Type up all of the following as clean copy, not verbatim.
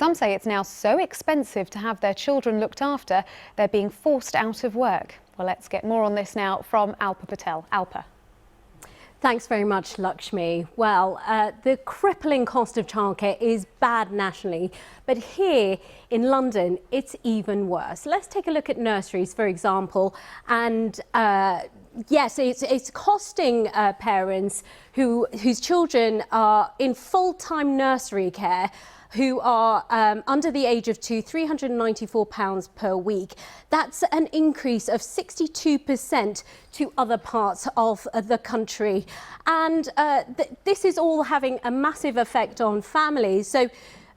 Some say it's now so expensive to have their children looked after, they're being forced out of work. Well, let's get more on this now from Alpa Patel. Alpa. Thanks very much, Lakshmi. Well, the crippling cost of childcare is bad nationally, but here in London, it's even worse. Let's take a look at nurseries, for example, and yes, it's costing parents whose children are in full-time nursery care, who are under the age of 2, £394 per week. That's an increase of 62% to other parts of the country. And this is all having a massive effect on families. So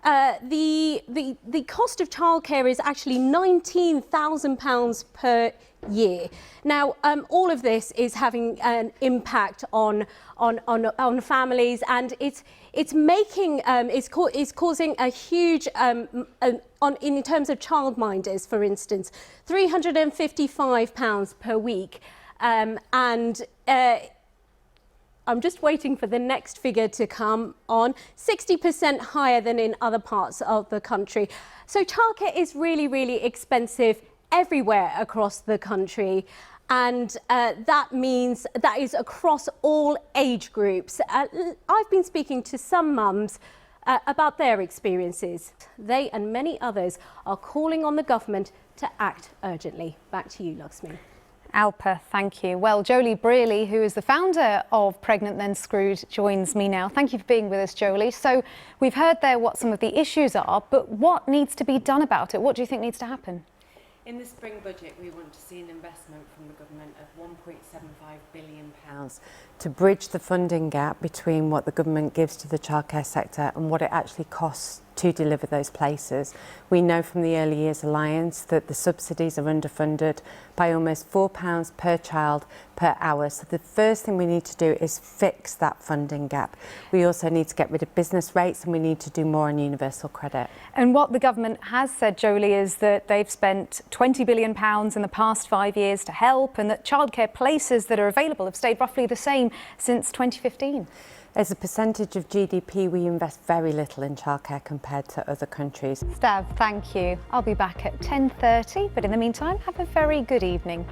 the cost of childcare is actually £19,000 per year. Now, all of this is having an impact on families, and it's making it's causing a huge in terms of childminders, for instance, £355 per week, and I'm just waiting for the next figure to come on, 60% higher than in other parts of the country. So childcare is really, really expensive everywhere across the country. And that means that is across all age groups. I've been speaking to some mums about their experiences. They and many others are calling on the government to act urgently. Back to you, Lakshmi. Alpa, thank you. Well, Jolie Brearley, who is the founder of Pregnant Then Screwed, joins me now. Thank you for being with us, Jolie. So we've heard there what some of the issues are, but what needs to be done about it? What do you think needs to happen? In the spring budget, we want to see an investment from the government of £1.75 billion to bridge the funding gap between what the government gives to the childcare sector and what it actually costs to deliver those places. We know from the Early Years Alliance that the subsidies are underfunded by almost £4 per child per hour. So the first thing we need to do is fix that funding gap. We also need to get rid of business rates, and we need to do more on universal credit. And what the government has said, Jolie, is that they've spent £20 billion in the past 5 years to help, and that childcare places that are available have stayed roughly the same since 2015. As a percentage of GDP, we invest very little in childcare compared to other countries. Stav, thank you. I'll be back at 10:30, but in the meantime, have a very good evening.